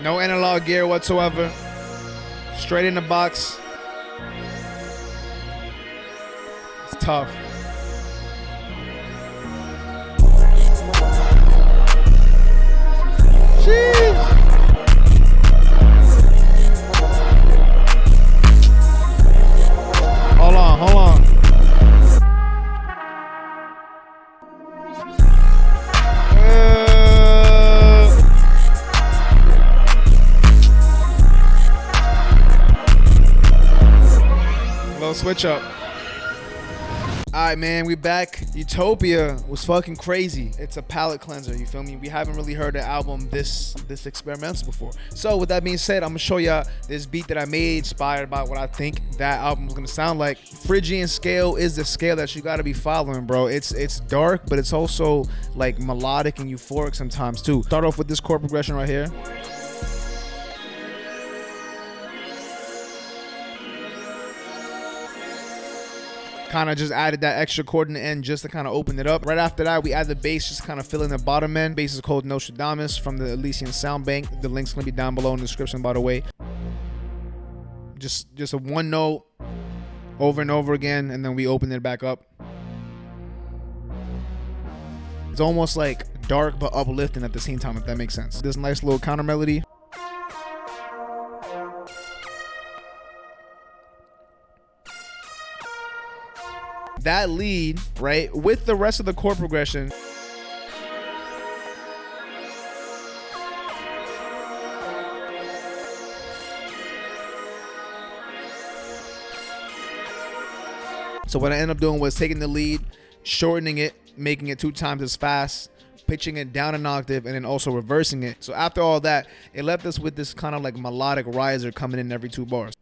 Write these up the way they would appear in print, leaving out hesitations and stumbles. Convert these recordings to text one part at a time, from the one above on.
No analog gear whatsoever. Straight in the box. It's tough. Sheesh. Hold on. Little switch up. Alright, man, we back. Utopia was fucking crazy. It's a palate cleanser, you feel me? We haven't really heard the album this experimental before. So with that being said, I'm gonna show y'all this beat that I made inspired by what I think that album was gonna sound like. Phrygian scale is the scale that you gotta be following, bro. It's dark, but it's also like melodic and euphoric sometimes too. Start off with this chord progression right here. Kind of just added that extra chord in the end just to kind of open it up. Right after that, we add the bass, just kind of fill in the bottom end. Bass is called Nostradamus from the Elysium sound bank. The link's gonna be down below in the description, by the way. Just a one note over and over again, and then we open it back up. It's almost like dark but uplifting at the same time, if that makes sense. This nice little counter melody. That lead, right, with the rest of the chord progression, so what I ended up doing was taking the lead, shortening it, making it 2 times as fast, pitching it down an octave, and then also reversing it. So after all that, it left us with this kind of like melodic riser coming in every 2 bars.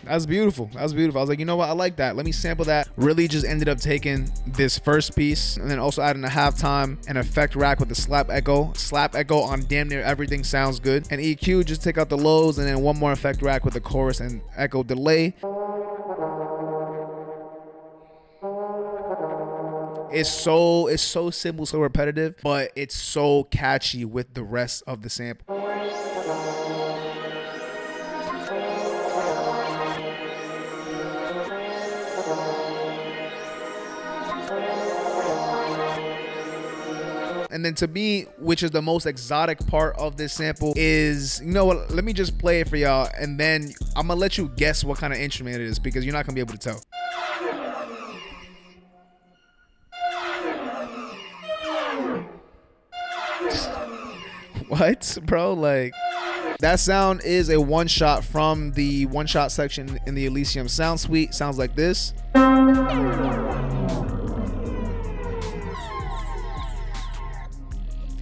That's beautiful. I was like, you know what? I like that. Let me sample that. Really just ended up taking this first piece and then also adding a halftime, an effect rack with a slap echo. Slap echo on damn near everything sounds good. And EQ, just take out the lows, and then one more effect rack with the chorus and echo delay. It's so simple, so repetitive, but it's so catchy with the rest of the sample. And then to me, which is the most exotic part of this sample, is, you know what, let me just play it for y'all, and then I'm gonna let you guess what kind of instrument it is, because you're not gonna be able to tell. What, bro? Like, that sound is a one-shot from the one-shot section in the Elysium sound suite. Sounds like this.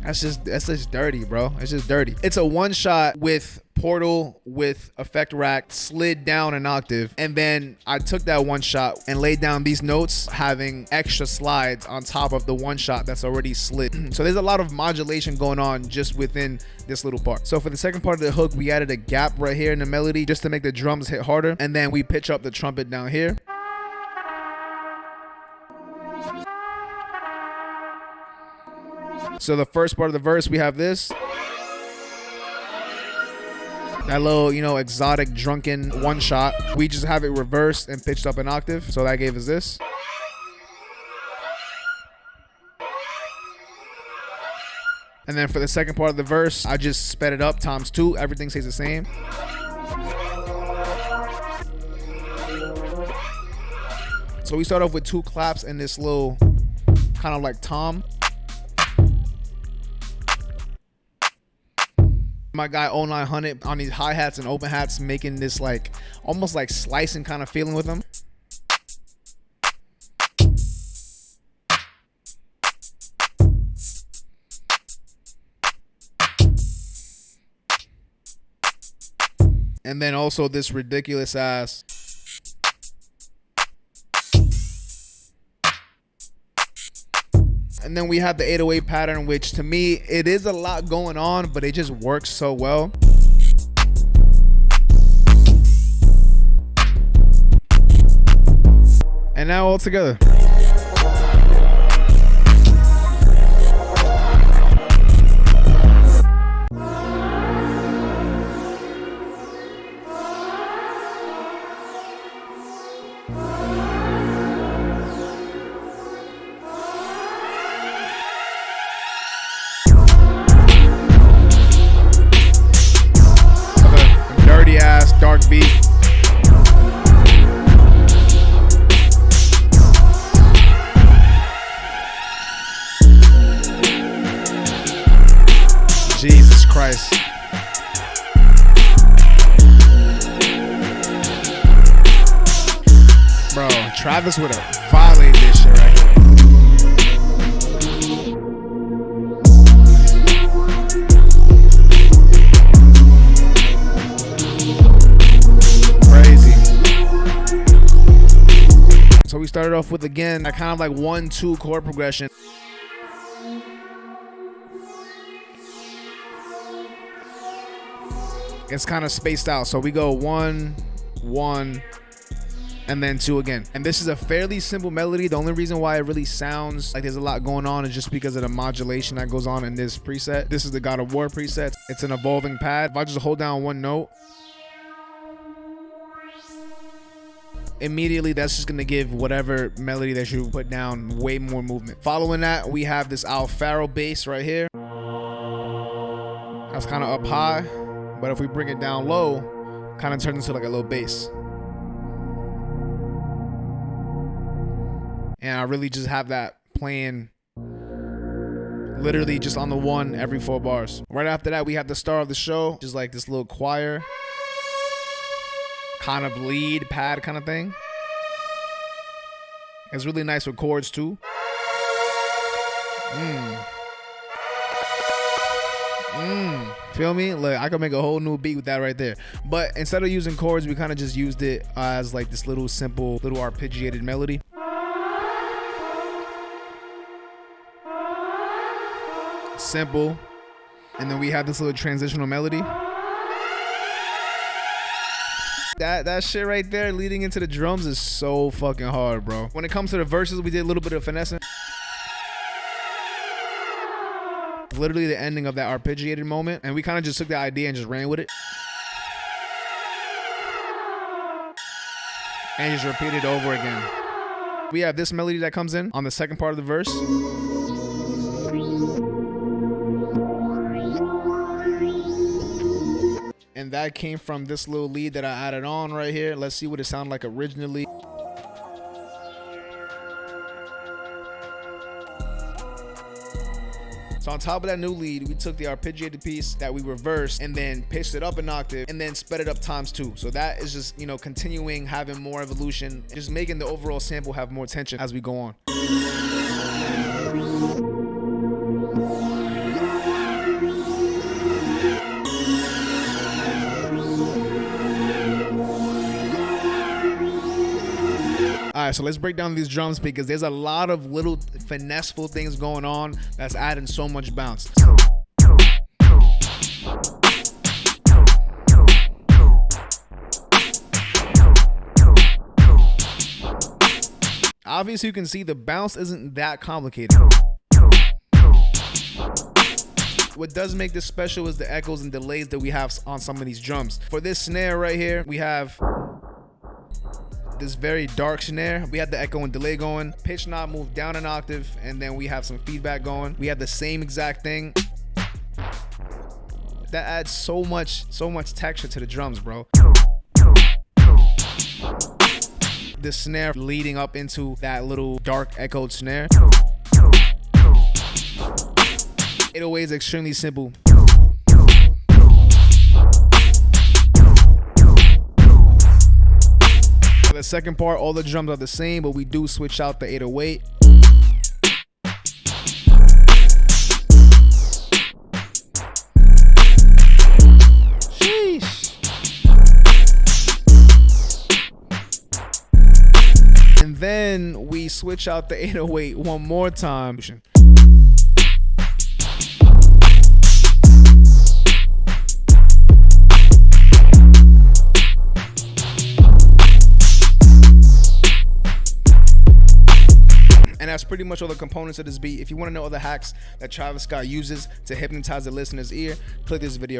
That's just dirty, bro. It's just dirty. It's a one shot with Portal with effect rack slid down an octave, and then I took that one shot and laid down these notes having extra slides on top of the one shot that's already slid. So there's a lot of modulation going on just within this little part. So for the second part of the hook, we added a gap right here in the melody just to make the drums hit harder, and then we pitch up the trumpet down here. So the first part of the verse, we have this. That little, you know, exotic drunken one shot. We just have it reversed and pitched up an octave. So that gave us this. And then for the second part of the verse, I just sped it up ×2. Everything stays the same. So we start off with 2 claps and this little kind of like tom. My guy 0900 on these hi-hats and open hats, making this like almost like slicing kind of feeling with them. And then also this ridiculous ass. And then we have the 808 pattern, which to me, it is a lot going on, but it just works so well. now all together. Dirty ass dark beat. Jesus Christ. Bro, Travis would have violated this shit right here. So we started off with, again, a kind of like 1-2 chord progression. It's kind of spaced out. So we go 1, 1, and then 2 again. And this is a fairly simple melody. The only reason why it really sounds like there's a lot going on is just because of the modulation that goes on in this preset. This is the God of War preset. It's an evolving pad. If I just hold down one note, immediately that's just gonna give whatever melody that you put down way more movement. Following that, we have this Alfaro bass right here. That's kind of up high, but if we bring it down low, kind of turns into like a little bass. And I really just have that playing literally just on the 1 every 4 bars. Right after that, we have the star of the show, just like this little choir kind of lead pad kind of thing. It's really nice with chords too. Feel me? Look, I could make a whole new beat with that right there. But instead of using chords, we kind of just used it as like this little simple, little arpeggiated melody. Simple. And then we have this little transitional melody. That shit right there leading into the drums is so fucking hard, bro. When it comes to the verses, we did a little bit of finessing. Literally the ending of that arpeggiated moment, and we kind of just took the idea and just ran with it. And just repeat it over again. We have this melody that comes in on the second part of the verse. And that came from this little lead that I added on right here. Let's see what it sounded like originally. So on top of that new lead, we took the arpeggiated piece that we reversed and then pitched it up an octave and then sped it up ×2. So that is just, you know, continuing having more evolution, just making the overall sample have more tension as we go on. All right, so let's break down these drums because there's a lot of little finesseful things going on that's adding so much bounce. Obviously, you can see the bounce isn't that complicated. What does make this special is the echoes and delays that we have on some of these drums. For this snare right here, we have this very dark snare. We have the echo and delay going. Pitch knob moved down an octave, and then we have some feedback going. We have the same exact thing. That adds so much texture to the drums, bro. The snare leading up into that little dark echoed snare. 808 is extremely simple. For the second part, all the drums are the same, but we do switch out the 808. Sheesh. And then we switch out the 808 one more time. that's pretty much all the components of this beat. If you want to know other hacks that Travis Scott uses to hypnotize the listener's ear, click this video.